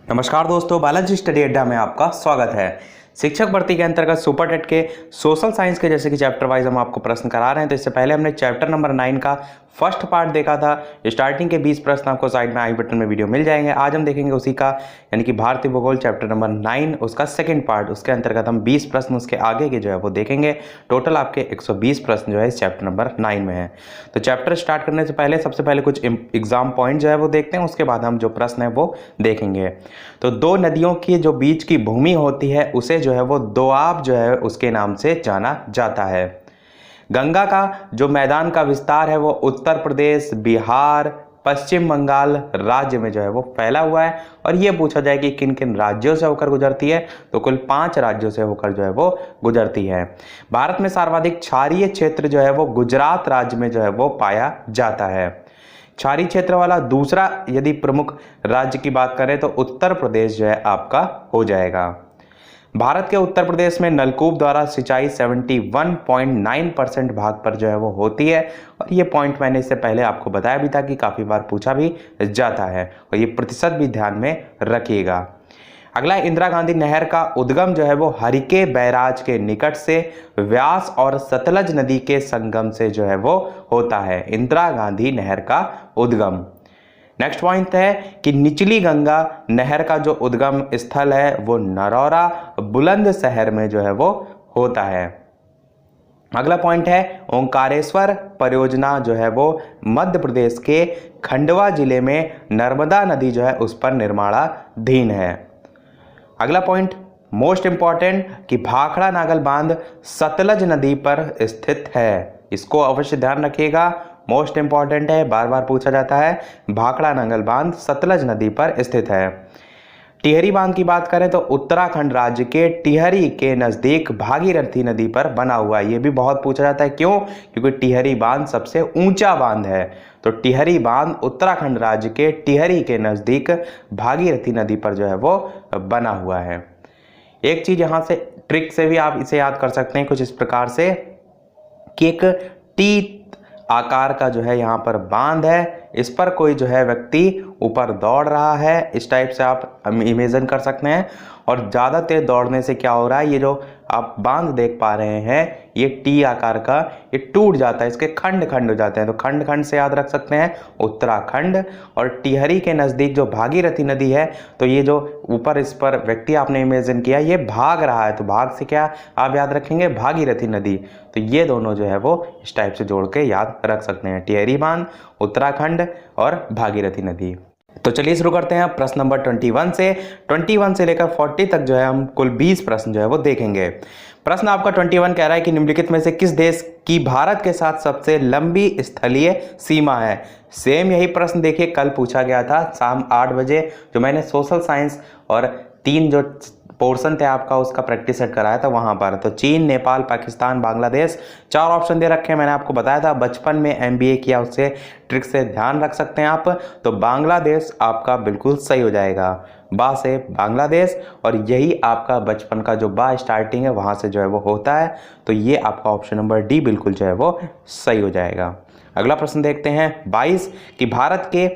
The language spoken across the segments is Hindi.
नमस्कार दोस्तों, बालाजी स्टडी अड्डा में आपका स्वागत है। शिक्षक भर्ती के अंतर्गत सुपर टेट के सोशल साइंस के जैसे कि चैप्टर वाइज हम आपको प्रश्न करा रहे हैं। तो इससे पहले हमने चैप्टर नंबर 9 का फर्स्ट पार्ट देखा था। स्टार्टिंग के 20 प्रश्न आपको साइड में आई बटन में वीडियो मिल जाएंगे। आज हम देखेंगे उसी का यानी कि भारतीय भूगोल चैप्टर नंबर 9 उसका सेकंड पार्ट। उसके अंतर्गत हम 20 प्रश्न उसके आगे के जो है वो देखेंगे। टोटल आपके 120 प्रश्न जो है इस चैप्टर नंबर 9 में है। तो चैप्टर स्टार्ट करने से पहले सबसे पहले कुछ एग्जाम पॉइंट जो है वो देखते हैं, उसके बाद हम जो प्रश्न है वो देखेंगे। तो दो नदियों की जो बीच की भूमि होती है उसे जो है वो दोआब जो है उसके नाम से जाना जाता है। गंगा का जो मैदान का विस्तार है वो उत्तर प्रदेश, बिहार, पश्चिम बंगाल राज्य में जो है वो फैला हुआ है। और ये पूछा जाए कि किन किन राज्यों से होकर गुजरती है, तो कुल 5 राज्यों से होकर जो है वो गुजरती है। भारत में सर्वाधिक क्षारीय क्षेत्र जो है वो गुजरात राज्य में जो है वो पाया जाता है। क्षारीय क्षेत्र वाला दूसरा यदि प्रमुख राज्य की बात करें तो उत्तर प्रदेश जो है आपका हो जाएगा। भारत के उत्तर प्रदेश में नलकूप द्वारा सिंचाई 71.9% भाग पर जो है वो होती है। और ये पॉइंट मैंने इससे पहले आपको बताया भी था कि काफ़ी बार पूछा भी जाता है, और ये प्रतिशत भी ध्यान में रखिएगा। अगला, इंदिरा गांधी नहर का उद्गम जो है वो हरिके बैराज के निकट से व्यास और सतलज नदी के संगम से जो है वो होता है। इंदिरा गांधी नहर का उद्गम। नेक्स्ट पॉइंट है कि निचली गंगा नहर का जो उद्गम स्थल है वो नरौरा बुलंदशहर में जो है वो होता है। अगला पॉइंट है ओंकारेश्वर परियोजना जो है वो मध्य प्रदेश के खंडवा जिले में नर्मदा नदी जो है उस पर निर्माणाधीन है। अगला पॉइंट मोस्ट इंपॉर्टेंट कि भाखड़ा नागल बांध सतलज नदी पर स्थित है। इसको अवश्य ध्यान रखिएगा, मोस्ट इंपॉर्टेंट है, बार बार पूछा जाता है। भाखड़ा नागल बांध सतलज नदी पर स्थित है। टिहरी बांध की बात करें तो उत्तराखंड राज्य के टिहरी के नजदीक भागीरथी नदी पर बना हुआ है। ये भी बहुत पूछा जाता है, क्यों? क्योंकि टिहरी बांध सबसे ऊंचा बांध है। तो टिहरी बांध उत्तराखंड राज्य के टिहरी के नजदीक भागीरथी नदी पर जो है वो बना हुआ है। एक चीज यहां से ट्रिक से भी आप इसे याद कर सकते हैं कुछ इस प्रकार से कि एक टी आकार का जो है यहाँ पर बांध है, इस पर कोई जो है व्यक्ति ऊपर दौड़ रहा है, इस टाइप से आप इमेजिन कर सकते हैं। और ज़्यादा तेज दौड़ने से क्या हो रहा है, ये जो आप बांध देख पा रहे हैं ये टी आकार का, ये टूट जाता है, इसके खंड खंड हो जाते हैं। तो खंड खंड से याद रख सकते हैं उत्तराखंड। और टिहरी के नज़दीक जो भागीरथी नदी है, तो ये जो ऊपर इस पर व्यक्ति आपने इमेजिन किया ये भाग रहा है, तो भाग से क्या आप याद रखेंगे, भागीरथी नदी। तो ये दोनों जो है वो इस टाइप से जोड़ के याद रख सकते हैं, टिहरी बांध, उत्तराखंड और भागीरथी नदी। तो चलिए शुरू करते हैं प्रश्न नंबर 21 से। 21 से लेकर 40 तक जो है हम कुल 20 प्रश्न जो है वो देखेंगे। प्रश्न आपका 21 कह रहा है कि निम्नलिखित में से किस देश की भारत के साथ सबसे लंबी स्थलीय सीमा है। सेम यही प्रश्न देखिए कल पूछा गया था शाम 8 बजे, जो मैंने सोशल साइंस और 3 जो पोर्शन थे आपका उसका प्रैक्टिस सेट कराया था वहां पर। तो चीन, नेपाल, पाकिस्तान, बांग्लादेश, 4 ऑप्शन दे रखे हैं। मैंने आपको बताया था बचपन में MBA किया, उससे ट्रिक से ध्यान रख सकते हैं आप। तो बांग्लादेश आपका बिल्कुल सही हो जाएगा, बा से बांग्लादेश। और यही आपका बचपन का जो बा स्टार्टिंग है वहां से जो है वो होता है। तो ये आपका ऑप्शन नंबर डी बिल्कुल जो है वो सही हो जाएगा। अगला प्रश्न देखते हैं 22 कि भारत के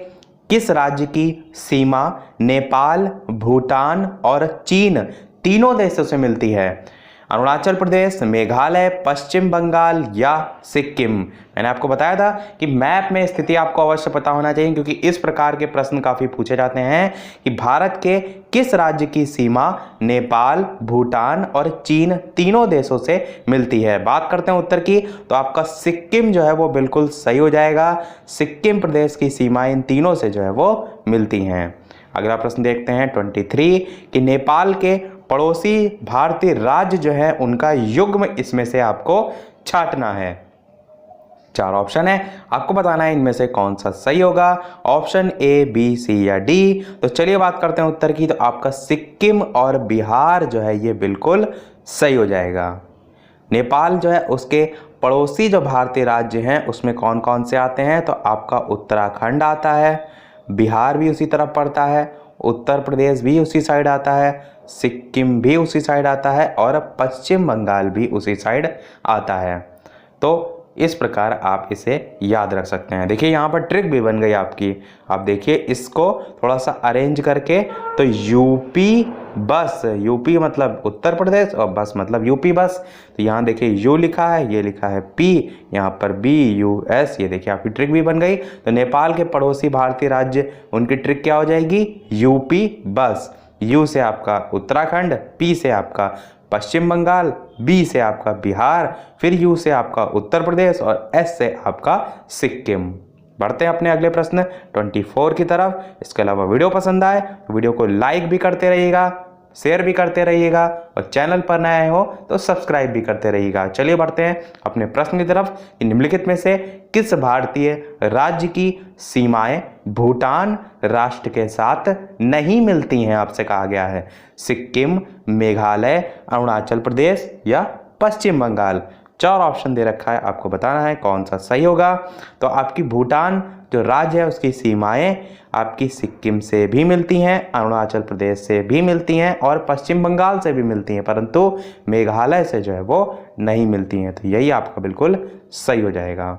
किस राज्य की सीमा नेपाल, भूटान और चीन तीनों देशों से मिलती है। अरुणाचल प्रदेश, मेघालय, पश्चिम बंगाल या सिक्किम। मैंने आपको बताया था कि मैप में स्थिति आपको अवश्य पता होना चाहिए, क्योंकि इस प्रकार के प्रश्न काफी पूछे जाते हैं कि भारत के किस राज्य की सीमा नेपाल, भूटान और चीन तीनों देशों से मिलती है। बात करते हैं उत्तर की, तो आपका सिक्किम जो है वो बिल्कुल सही हो जाएगा। सिक्किम प्रदेश की सीमाएं इन तीनों से जो है वो मिलती हैं। अगला प्रश्न देखते हैं 23 कि नेपाल के पड़ोसी भारतीय राज्य जो है उनका युग्म इसमें से आपको छांटना है। 4 ऑप्शन है, आपको बताना है इनमें से कौन सा सही होगा। ऑप्शन A, B, C या D। तो चलिए बात करते हैं उत्तर की, तो आपका सिक्किम और बिहार जो है ये बिल्कुल सही हो जाएगा। नेपाल जो है उसके पड़ोसी जो भारतीय राज्य हैं उसमें कौन कौन से आते हैं, तो आपका उत्तराखंड आता है, बिहार भी उसी तरफ पड़ता है, उत्तर प्रदेश भी उसी साइड आता है, सिक्किम भी उसी साइड आता है और पश्चिम बंगाल भी उसी साइड आता है। तो इस प्रकार आप इसे याद रख सकते हैं। देखिए यहाँ पर ट्रिक भी बन गई आपकी। आप देखिए इसको थोड़ा सा अरेंज करके, तो यूपी बस, यूपी मतलब उत्तर प्रदेश और बस मतलब यूपी बस। तो यहाँ देखिए यू लिखा है, ये लिखा है पी, यहाँ पर बी यू एस, ये देखिए आपकी ट्रिक भी बन गई। तो नेपाल के पड़ोसी भारतीय राज्य, उनकी ट्रिक क्या हो जाएगी? यूपी बस। यू से आपका उत्तराखंड, पी से आपका पश्चिम बंगाल, बी से आपका बिहार, फिर यू से आपका उत्तर प्रदेश और एस से आपका सिक्किम। बढ़ते हैं अपने अगले प्रश्न 24 की तरफ। इसके अलावा वीडियो पसंद आए तो वीडियो को लाइक भी करते रहिएगा, शेयर भी करते रहिएगा और चैनल पर नए हो तो सब्सक्राइब भी करते रहिएगा। चलिए बढ़ते हैं अपने प्रश्न की तरफ। निम्नलिखित में से किस भारतीय राज्य की सीमाएं भूटान राष्ट्र के साथ नहीं मिलती हैं? आपसे कहा गया है सिक्किम, मेघालय, अरुणाचल प्रदेश या पश्चिम बंगाल। 4 ऑप्शन दे रखा है, आपको बताना है कौन सा सही होगा। तो आपकी भूटान जो राज्य है उसकी सीमाएं आपकी सिक्किम से भी मिलती हैं, अरुणाचल प्रदेश से भी मिलती हैं और पश्चिम बंगाल से भी मिलती हैं, परंतु मेघालय से जो है वो नहीं मिलती हैं। तो यही आपका बिल्कुल सही हो जाएगा।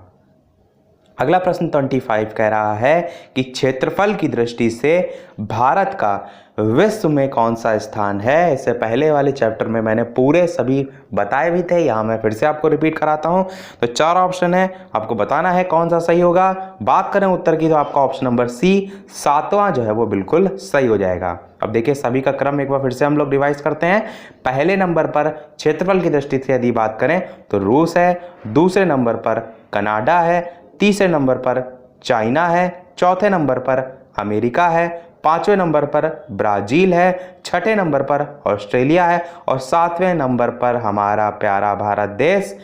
अगला प्रश्न 25 कह रहा है कि क्षेत्रफल की दृष्टि से भारत का विश्व में कौन सा स्थान है? इससे पहले वाले चैप्टर में मैंने पूरे सभी बताए भी थे, यहाँ मैं फिर से आपको रिपीट कराता हूँ। तो 4 ऑप्शन है, आपको बताना है कौन सा सही होगा। बात करें उत्तर की तो आपका ऑप्शन नंबर सी 7वां जो है वो बिल्कुल सही हो जाएगा। अब देखिए सभी का क्रम एक बार फिर से हम लोग रिवाइज करते हैं। पहले नंबर पर क्षेत्रफल की दृष्टि से यदि बात करें तो रूस है, दूसरे नंबर पर कनाडा है, तीसरे नंबर पर चाइना है, चौथे नंबर पर अमेरिका है, 5वें नंबर पर ब्राजील है, 6ठे नंबर पर ऑस्ट्रेलिया है और 7वें नंबर पर हमारा प्यारा भारत देश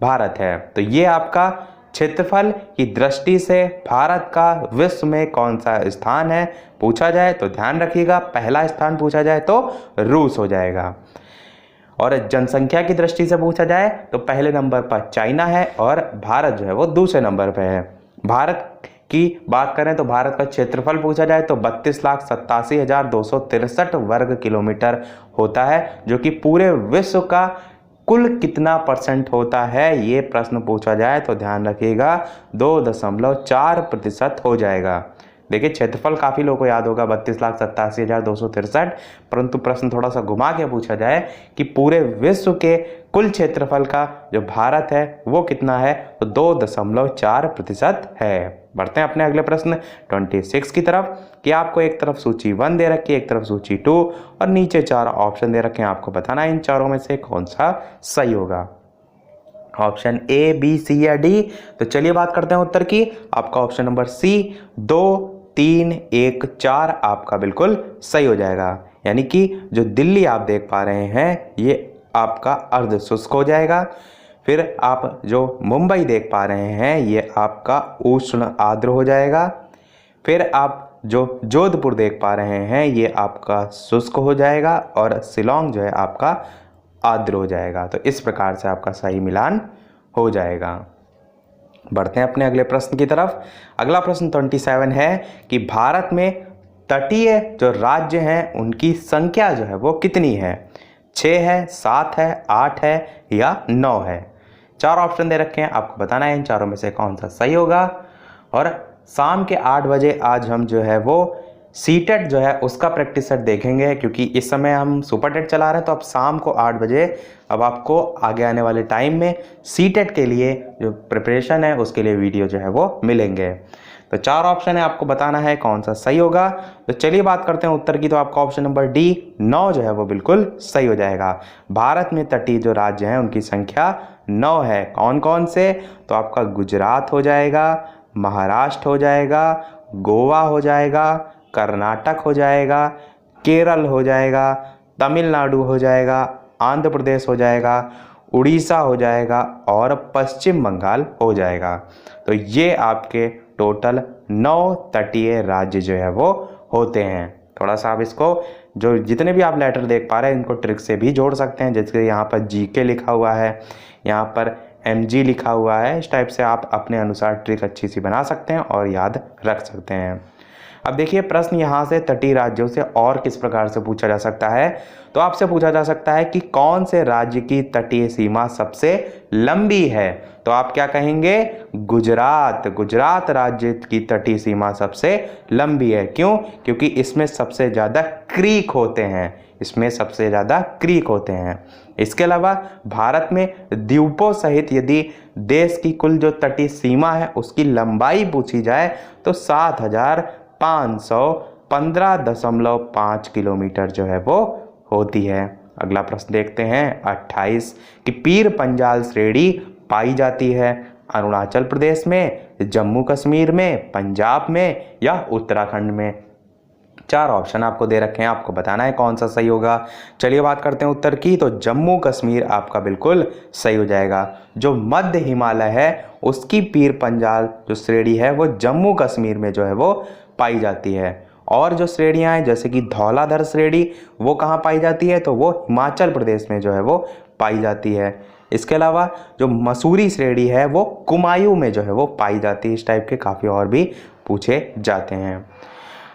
भारत है। तो ये आपका क्षेत्रफल की दृष्टि से भारत का विश्व में कौन सा स्थान है पूछा जाए तो ध्यान रखिएगा, पहला स्थान पूछा जाए तो रूस हो जाएगा। और जनसंख्या की दृष्टि से पूछा जाए तो पहले नंबर पर चाइना है और भारत जो है वो दूसरे नंबर पर है। भारत की बात करें तो भारत का क्षेत्रफल पूछा जाए तो 32,87,263 वर्ग किलोमीटर होता है, जो कि पूरे विश्व का कुल कितना % होता है ये प्रश्न पूछा जाए तो ध्यान रखिएगा 2.4% हो जाएगा। देखिए क्षेत्रफल काफ़ी लोगों को याद होगा 32,87,263, परंतु प्रश्न थोड़ा सा घुमा के पूछा जाए कि पूरे विश्व के कुल क्षेत्रफल का जो भारत है वो कितना है, तो 2.4% है। बढ़ते हैं अपने अगले प्रश्न 26 की तरफ कि आपको एक तरफ सूची 1 दे रखी है, एक तरफ सूची 2 और नीचे 4 ऑप्शन दे रखे हैं। आपको बताना है इन चारों में से कौन सा सही होगा, ऑप्शन ए, बी, सी या डी। तो चलिए बात करते हैं उत्तर की। आपका ऑप्शन नंबर सी 2, 3, 1, 4 आपका बिल्कुल सही हो जाएगा। यानी कि जो दिल्ली आप देख पा रहे हैं ये आपका अर्ध शुष्क हो जाएगा। फिर आप जो मुंबई देख पा रहे हैं ये आपका उष्ण आर्द्र हो जाएगा। फिर आप जो जोधपुर देख पा रहे हैं ये आपका शुष्क हो जाएगा और शिलोंग जो है आपका आर्द्र हो जाएगा। तो इस प्रकार से आपका सही मिलान हो जाएगा। बढ़ते हैं अपने अगले प्रश्न की तरफ। अगला प्रश्न 27 है कि भारत में तटीय जो राज्य हैं उनकी संख्या जो है वो कितनी है? 6 है, 7 है, 8 है या 9 है। 4 ऑप्शन दे रखे हैं, आपको बताना है इन चारों में से कौन सा सही होगा। और शाम के 8 बजे आज हम जो है वो सीटेट जो है उसका प्रैक्टिस सेट देखेंगे, क्योंकि इस समय हम सुपर टेट चला रहे हैं। तो अब शाम को 8 बजे अब आपको आगे आने वाले टाइम में सीटेट के लिए जो प्रिपरेशन है उसके लिए वीडियो जो है वो मिलेंगे। तो 4 ऑप्शन है, आपको बताना है कौन सा सही होगा। तो चलिए बात करते हैं उत्तर की। तो आपका ऑप्शन नंबर डी 9 जो है वो बिल्कुल सही हो जाएगा। भारत में तटीय जो राज्य हैं उनकी संख्या 9 है। कौन कौन से? तो आपका गुजरात हो जाएगा, महाराष्ट्र हो जाएगा, गोवा हो जाएगा, कर्नाटक हो जाएगा, केरल हो जाएगा, तमिलनाडु हो जाएगा, आंध्र प्रदेश हो जाएगा, उड़ीसा हो जाएगा और पश्चिम बंगाल हो जाएगा। तो ये आपके टोटल 9 तटीय राज्य जो है वो होते हैं। थोड़ा सा आप इसको जो जितने भी आप लेटर देख पा रहे हैं इनको ट्रिक से भी जोड़ सकते हैं। जैसे यहाँ पर जीके लिखा हुआ है, यहाँ पर एमजी लिखा हुआ है, इस टाइप से आप अपने अनुसार ट्रिक अच्छी सी बना सकते हैं और याद रख सकते हैं। अब देखिए प्रश्न यहाँ से तटीय राज्यों से और किस प्रकार से पूछा जा सकता है, तो आपसे पूछा जा सकता है कि कौन से राज्य की तटीय सीमा सबसे लंबी है। तो आप क्या कहेंगे, गुजरात। गुजरात राज्य की तटीय सीमा सबसे लंबी है। क्यों? क्योंकि इसमें सबसे ज़्यादा क्रीक होते हैं, इसमें सबसे ज़्यादा क्रीक होते हैं। इसके अलावा भारत में द्वीपों सहित यदि देश की कुल जो तटीय सीमा है उसकी लंबाई पूछी जाए तो 7,515.5 किलोमीटर जो है वो होती है। अगला प्रश्न देखते हैं 28 कि पीर पंजाल श्रेणी पाई जाती है अरुणाचल प्रदेश में, जम्मू कश्मीर में, पंजाब में या उत्तराखंड में। 4 ऑप्शन आपको दे रखे हैं, आपको बताना है कौन सा सही होगा। चलिए बात करते हैं उत्तर की, तो जम्मू कश्मीर आपका बिल्कुल सही हो जाएगा। जो मध्य हिमालय है उसकी पीर पंजाल जो श्रेणी है वो जम्मू कश्मीर में जो है वो पाई जाती है। और जो श्रेणियाँ हैं जैसे कि धौलाधर श्रेणी वो कहाँ पाई जाती है, तो वो हिमाचल प्रदेश में जो है वो पाई जाती है। इसके अलावा जो मसूरी श्रेणी है वो कुमायूं में जो है वो पाई जाती है। इस टाइप के काफ़ी और भी पूछे जाते हैं।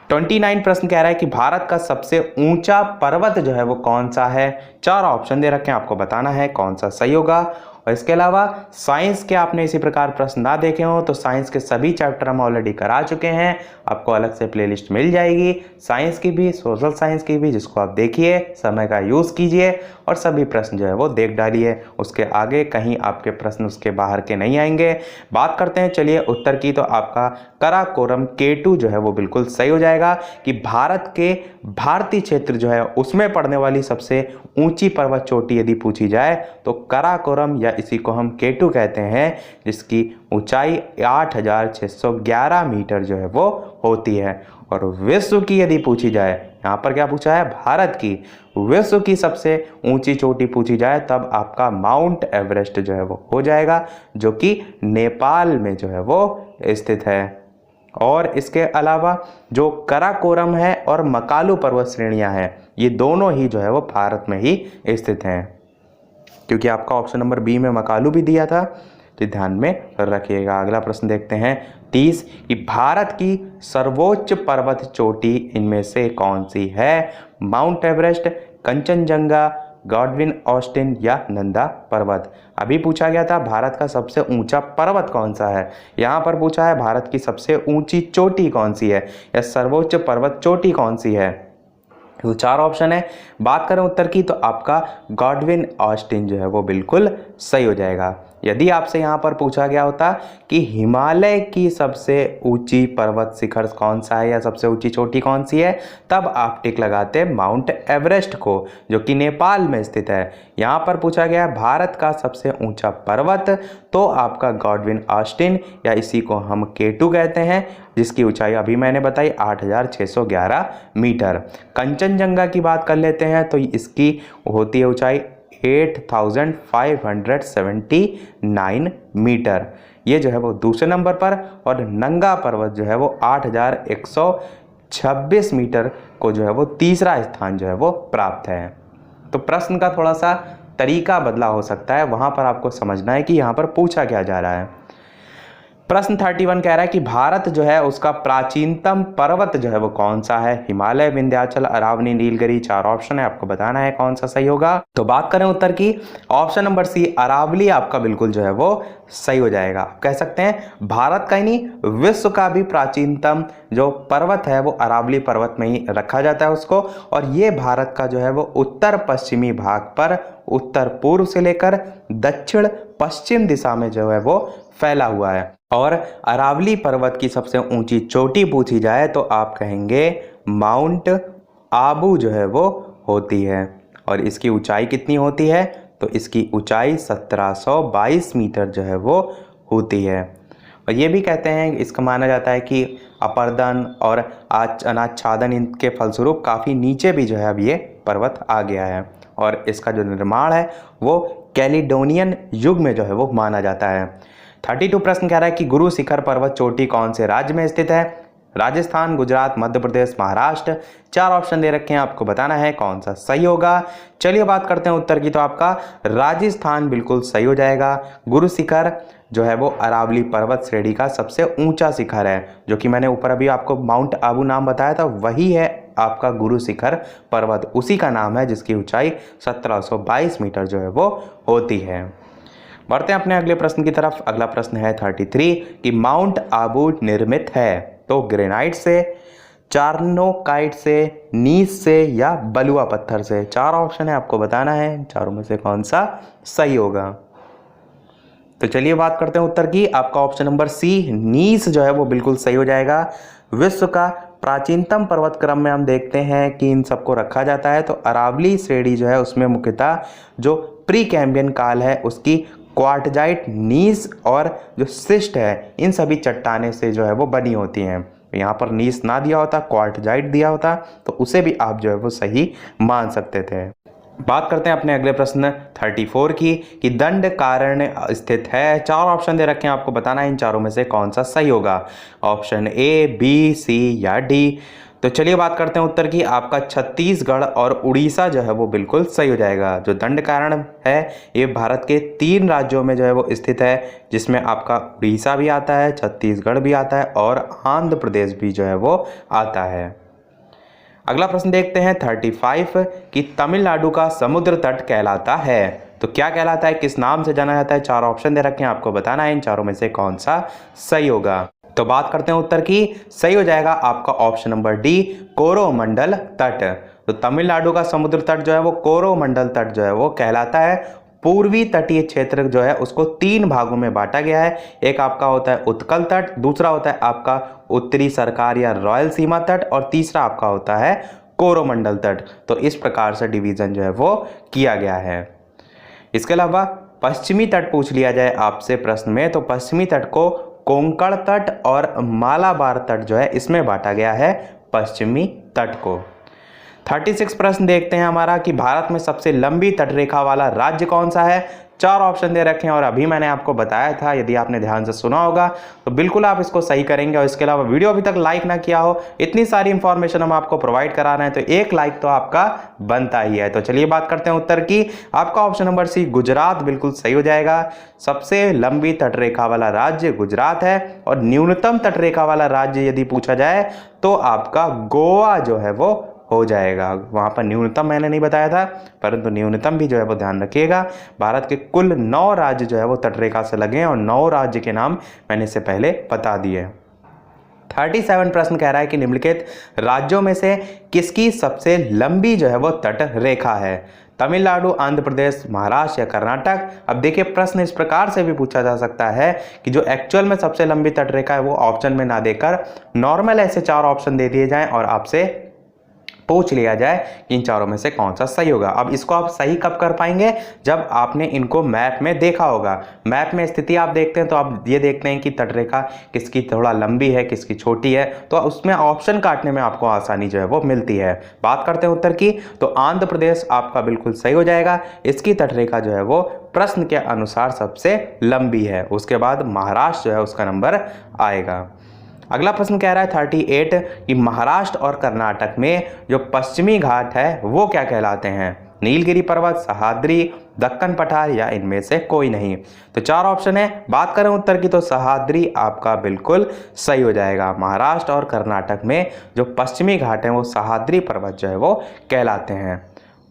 29 प्रश्न कह रहा है कि भारत का सबसे ऊंचा पर्वत जो है वो कौन सा है। 4 ऑप्शन दे रखे हैं, आपको बताना है कौन सा सही होगा। और इसके अलावा साइंस के आपने इसी प्रकार प्रश्न ना देखे हो तो साइंस के सभी चैप्टर हम ऑलरेडी करा चुके हैं, आपको अलग से प्लेलिस्ट मिल जाएगी, साइंस की भी सोशल साइंस की भी, जिसको आप देखिए, समय का यूज़ कीजिए और सभी प्रश्न जो है वो देख डालिए। उसके आगे कहीं आपके प्रश्न उसके बाहर के नहीं आएंगे। बात करते हैं चलिए उत्तर की, तो आपका काराकोरम K2 जो है वो बिल्कुल सही हो जाएगा कि भारत के भारतीय क्षेत्र जो है उसमें पड़ने वाली सबसे ऊंची पर्वत चोटी यदि पूछी जाए तो काराकोरम या इसी को हम K2 कहते हैं, जिसकी ऊंचाई 8,611 मीटर जो है वो होती है। और विश्व की यदि पूछी जाए, यहाँ पर क्या पूछा है, भारत की विश्व की सबसे ऊंची चोटी पूछी जाए तब आपका माउंट एवरेस्ट जो है वो हो जाएगा, जो कि नेपाल में जो है वो स्थित है। और इसके अलावा जो कराकोरम है और मकालू पर्वत श्रेणियां हैं ये दोनों ही जो है वो भारत में ही स्थित हैं, क्योंकि आपका ऑप्शन नंबर बी में मकालू भी दिया था, तो ध्यान में रखिएगा। अगला प्रश्न देखते हैं 30 कि भारत की सर्वोच्च पर्वत चोटी इनमें से कौन सी है। Mount Everest, Kanchenjunga, Godwin Austen या नंदा पर्वत। अभी पूछा गया था भारत का सबसे ऊंचा पर्वत कौन सा है, यहाँ पर पूछा है भारत की सबसे ऊंची चोटी कौन सी है या सर्वोच्च पर्वत चोटी कौन सी है। तो 4 ऑप्शन है। बात करें उत्तर की तो आपका गॉडविन ऑस्टिन जो है वो बिल्कुल सही हो जाएगा। यदि आपसे यहाँ पर पूछा गया होता कि हिमालय की सबसे ऊंची पर्वत शिखर कौन सा है या सबसे ऊंची चोटी कौन सी है, तब आप टिक लगाते माउंट एवरेस्ट को, जो कि नेपाल में स्थित है। यहाँ पर पूछा गया है भारत का सबसे ऊंचा पर्वत, तो आपका गॉडविन ऑस्टिन या इसी को हम K2 कहते हैं, जिसकी ऊंचाई अभी मैंने बताई 8,611 मीटर। कंचनजंगा की बात कर लेते हैं तो इसकी होती है ऊंचाई 8,579 मीटर, ये जो है वो दूसरे नंबर पर। और नंगा पर्वत जो है वो 8,126 मीटर को जो है वो तीसरा स्थान जो है वो प्राप्त है। तो प्रश्न का थोड़ा सा तरीका बदला हो सकता है, वहां पर आपको समझना है कि यहाँ पर पूछा क्या जा रहा है। प्रश्न 31 कह रहा है कि भारत जो है उसका प्राचीनतम पर्वत जो है वो कौन सा है। हिमालय, विंध्याचल, अरावली, नीलगिरी। 4 ऑप्शन है, आपको बताना है कौन सा सही होगा। तो बात करें उत्तर की, ऑप्शन नंबर सी अरावली आपका बिल्कुल जो है वो सही हो जाएगा। आप कह सकते हैं भारत का ही नहीं विश्व का भी प्राचीनतम जो पर्वत है वो अरावली पर्वत में ही रखा जाता है उसको। और ये भारत का जो है वो उत्तर पश्चिमी भाग पर उत्तर पूर्व से लेकर दक्षिण पश्चिम दिशा में जो है वो फैला हुआ है। और अरावली पर्वत की सबसे ऊंची चोटी पूछी जाए तो आप कहेंगे माउंट आबू जो है वो होती है। और इसकी ऊंचाई कितनी होती है, तो इसकी ऊंचाई 1722 मीटर जो है वो होती है। और ये भी कहते हैं, इसका माना जाता है कि अपरदन और अनाच्छादन इनके फलस्वरूप काफ़ी नीचे भी जो है अब ये पर्वत आ गया है। और इसका जो निर्माण है वो कैलिडोनियन युग में जो है वो माना जाता है। 32 प्रश्न कह रहा है कि गुरु शिखर पर्वत चोटी कौन से राज्य में स्थित है। राजस्थान, गुजरात, मध्य प्रदेश, महाराष्ट्र। 4 ऑप्शन दे रखे हैं, आपको बताना है कौन सा सही होगा। चलिए बात करते हैं उत्तर की, तो आपका राजस्थान बिल्कुल सही हो जाएगा। गुरु शिखर जो है वो अरावली पर्वत श्रेणी का सबसे ऊंचा शिखर है, जो कि मैंने ऊपर अभी आपको माउंट आबू नाम बताया था, वही है आपका गुरु शिखर पर्वत, उसी का नाम है जिसकी ऊंचाई 1722 मीटर जो है वो होती है। बढ़ते हैं अपने अगले प्रश्न की तरफ। अगला प्रश्न है 33 कि माउंट आबू निर्मित है तो ग्रेनाइट से, चारनोकाइट से, नीस से या बलुआ पत्थर से। 4 ऑप्शन है, आपको बताना है चारों में से कौन सा सही होगा। तो चलिए बात करते हैं उत्तर की। आपका ऑप्शन नंबर सी नीस जो है वो बिल्कुल सही हो जाएगा। विश्व का प्राचीनतम पर्वत क्रम में हम देखते हैं कि इन सबको रखा जाता है, तो अरावली श्रेणी जो है उसमें मुख्यतः जो प्री कैम्बियन काल है उसकी क्वार्टजाइट, नीस और जो सिस्ट है, इन सभी चट्टाने से जो है वो बनी होती हैं। यहाँ पर नीस ना दिया होता, क्वार्टजाइट दिया होता, तो उसे भी आप जो है वो सही मान सकते थे। बात करते हैं अपने अगले प्रश्न 34 की कि दंडकारण्य स्थित है। 4 ऑप्शन दे रखे हैं, आपको बताना है इन चारों में से कौन सा सही होगा। ऑप्शन ए, बी, सी या डी। तो चलिए बात करते हैं उत्तर की। आपका छत्तीसगढ़ और उड़ीसा जो है वो बिल्कुल सही हो जाएगा। जो दंडकारण्य है ये भारत के 3 राज्यों में जो है वो स्थित है, जिसमें आपका उड़ीसा भी आता है, छत्तीसगढ़ भी आता है और आंध्र प्रदेश भी जो है वो आता है। अगला प्रश्न देखते हैं 35 कि तमिलनाडु का समुद्र तट कहलाता है, तो क्या कहलाता है, किस नाम से जाना जाता है। 4 ऑप्शन दे रखे हैं, आपको बताना है इन चारों में से कौन सा सही होगा। तो बात करते हैं उत्तर की। सही हो जाएगा आपका ऑप्शन नंबर डी, कोरोमंडल तट। तो तमिलनाडु का समुद्र तट जो है वो कोरोमंडल तट जो है वो कहलाता है। पूर्वी तटीय क्षेत्र जो है उसको 3 भागों में बांटा गया है। एक आपका होता है उत्कल तट, दूसरा होता है आपका उत्तरी सरकार या रॉयल सीमा तट, और तीसरा आपका होता है कोरोमंडल तट। तो इस प्रकार से डिवीजन जो है वो किया गया है। इसके अलावा पश्चिमी तट पूछ लिया जाए आपसे प्रश्न में, तो पश्चिमी तट को कोंकण तट और मालाबार तट जो है इसमें बांटा गया है, पश्चिमी तट को। 36 प्रश्न देखते हैं हमारा कि भारत में सबसे लंबी तटरेखा वाला राज्य कौन सा है। 4 ऑप्शन दे रखे हैं और अभी मैंने आपको बताया था, यदि आपने ध्यान से सुना होगा तो बिल्कुल आप इसको सही करेंगे। और इसके अलावा वीडियो अभी तक लाइक ना किया हो, इतनी सारी इंफॉर्मेशन हम आपको प्रोवाइड करा रहे हैं, तो एक लाइक तो आपका बनता ही है। तो चलिए बात करते हैं उत्तर की। आपका ऑप्शन नंबर सी गुजरात बिल्कुल सही हो जाएगा। सबसे लंबी तटरेखा वाला राज्य गुजरात है, और न्यूनतम तटरेखा वाला राज्य यदि पूछा जाए तो आपका गोवा जो है वो हो जाएगा। वहाँ पर न्यूनतम मैंने नहीं बताया था, परंतु न्यूनतम भी जो है वो ध्यान रखिएगा। भारत के कुल 9 राज्य जो है वो तटरेखा से लगे हैं, और 9 राज्य के नाम मैंने इससे पहले बता दिए। 37 प्रश्न कह रहा है कि निम्नलिखित राज्यों में से किसकी सबसे लंबी जो है वो तट रेखा है। तमिलनाडु, आंध्र प्रदेश, महाराष्ट्र या कर्नाटक। अब देखिए प्रश्न इस प्रकार से भी पूछा जा सकता है कि जो एक्चुअल में सबसे लंबी तटरेखा है वो ऑप्शन में ना देकर नॉर्मल ऐसे 4 ऑप्शन दे दिए जाएं और आपसे पूछ लिया जाए कि इन चारों में से कौन सा सही होगा। अब इसको आप सही कब कर पाएंगे, जब आपने इनको मैप में देखा होगा। मैप में स्थिति आप देखते हैं तो आप ये देखते हैं कि तटरेखा किसकी थोड़ा लंबी है, किसकी छोटी है, तो उसमें ऑप्शन काटने में आपको आसानी जो है वो मिलती है। बात करते हैं उत्तर की, तो आंध्र प्रदेश आपका बिल्कुल सही हो जाएगा। इसकी तटरेखा जो है वो प्रश्न के अनुसार सबसे लंबी है। उसके बाद महाराष्ट्र जो है उसका नंबर आएगा। अगला प्रश्न कह रहा है 38 कि महाराष्ट्र और कर्नाटक में जो पश्चिमी घाट है वो क्या कहलाते हैं। नीलगिरी पर्वत, सह्याद्री, दक्कन पठार या इनमें से कोई नहीं। तो 4 ऑप्शन है। बात करें उत्तर की तो सह्याद्री आपका बिल्कुल सही हो जाएगा। महाराष्ट्र और कर्नाटक में जो पश्चिमी घाट है वो सह्याद्री पर्वत जो है वो कहलाते हैं।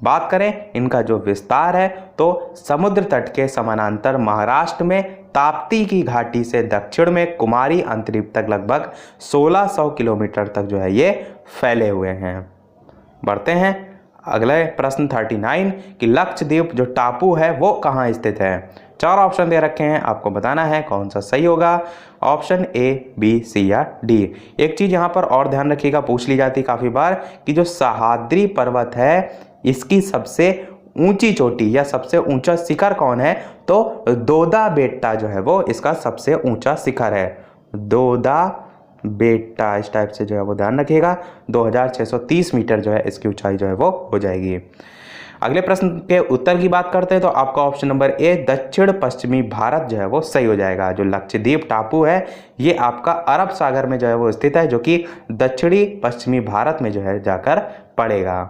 बात करें इनका जो विस्तार है तो समुद्र तट के समानांतर महाराष्ट्र में ताप्ती की घाटी से दक्षिण में कुमारी अंतरीप तक लगभग 1600 किलोमीटर तक जो है ये फैले हुए हैं। बढ़ते हैं अगले प्रश्न 39 कि लक्षद्वीप जो टापू है वो कहाँ स्थित है। 4 ऑप्शन दे रखे हैं, आपको बताना है कौन सा सही होगा। ऑप्शन ए, बी, सी या डी। एक चीज़ यहाँ पर और ध्यान रखिएगा, पूछ ली जाती काफ़ी बार कि जो सह्याद्री पर्वत है इसकी सबसे ऊंची चोटी या सबसे ऊंचा शिखर कौन है, तो दोदा बेट्टा जो है वो इसका सबसे ऊंचा शिखर है। दोदा बेट्टा इस टाइप से जो है वो ध्यान रखिएगा। 2630 मीटर जो है इसकी ऊंचाई जो है वो हो जाएगी। अगले प्रश्न के उत्तर की बात करते हैं तो आपका ऑप्शन नंबर ए दक्षिण पश्चिमी भारत जो है वो सही हो जाएगा। जो लक्षद्वीप टापू है ये आपका अरब सागर में जो है वो स्थित है, जो कि दक्षिणी पश्चिमी भारत में जो है जाकर पड़ेगा।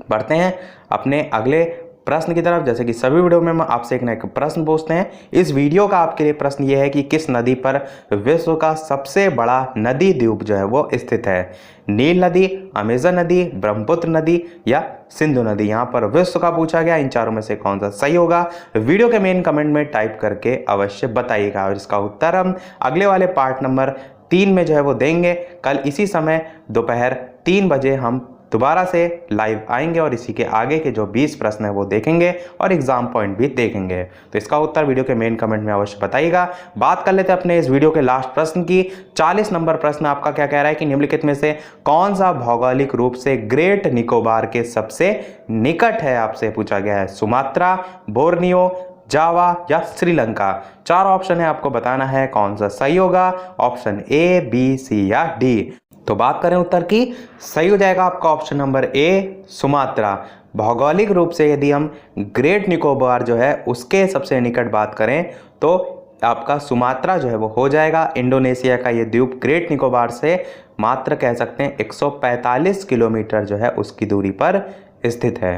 बढ़ते हैं अपने अगले प्रश्न की तरफ। जैसे कि सभी वीडियो में हम आपसे एक ना एक प्रश्न पूछते हैं। इस वीडियो का आपके लिए प्रश्न ये है कि किस नदी पर विश्व का सबसे बड़ा नदी द्वीप जो है वो स्थित है? नील नदी, अमेजन नदी, ब्रह्मपुत्र नदी या सिंधु नदी? यहाँ पर विश्व का पूछा गया, इन चारों में से कौन सा सही होगा वीडियो के मेन कमेंट में टाइप करके अवश्य बताइएगा। और इसका उत्तर हम अगले वाले पार्ट नंबर 3 में जो है वो देंगे। कल इसी समय दोपहर 3 बजे हम दोबारा से लाइव आएंगे और इसी के आगे के जो 20 प्रश्न है वो देखेंगे और एग्जाम पॉइंट भी देखेंगे। तो इसका उत्तर वीडियो के मेन कमेंट में अवश्य बताइएगा। बात कर लेते हैं अपने इस वीडियो के लास्ट प्रश्न की। 40 नंबर प्रश्न आपका क्या कह रहा है कि निम्नलिखित में से कौन सा भौगोलिक रूप से ग्रेट निकोबार के सबसे निकट है? आपसे पूछा गया है सुमात्रा, बोर्नियो, जावा या श्रीलंका। 4 ऑप्शन है, आपको बताना है कौन सा सही होगा। ऑप्शन ए, बी, सी या डी। तो बात करें उत्तर की, सही हो जाएगा आपका ऑप्शन नंबर ए, सुमात्रा। भौगोलिक रूप से यदि हम ग्रेट निकोबार जो है उसके सबसे निकट बात करें तो आपका सुमात्रा जो है वो हो जाएगा। इंडोनेशिया का ये द्वीप ग्रेट निकोबार से मात्र कह सकते हैं 145 किलोमीटर जो है उसकी दूरी पर स्थित है।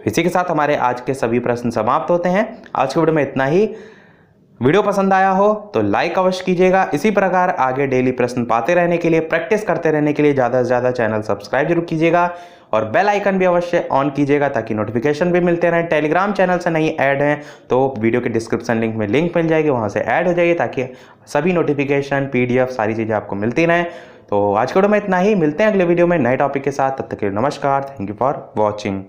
इसी के साथ हमारे आज के सभी प्रश्न समाप्त होते हैं। आज के वीडियो में इतना ही। वीडियो पसंद आया हो तो लाइक अवश्य कीजिएगा। इसी प्रकार आगे डेली प्रश्न पाते रहने के लिए, प्रैक्टिस करते रहने के लिए ज़्यादा से ज़्यादा चैनल सब्सक्राइब जरूर कीजिएगा और बेल आइकन भी अवश्य ऑन कीजिएगा ताकि नोटिफिकेशन भी मिलते रहें। टेलीग्राम चैनल से नहीं ऐड हैं तो वीडियो के डिस्क्रिप्शन लिंक में लिंक मिल जाएगी, वहाँ से ऐड हो जाइए ताकि सभी नोटिफिकेशन, PDF सारी चीज़ें आपको मिलती रहें। तो आज के वीडियो में इतना ही। मिलते हैं अगले वीडियो में नए टॉपिक के साथ। तब तक के लिए नमस्कार। Thank you for watching.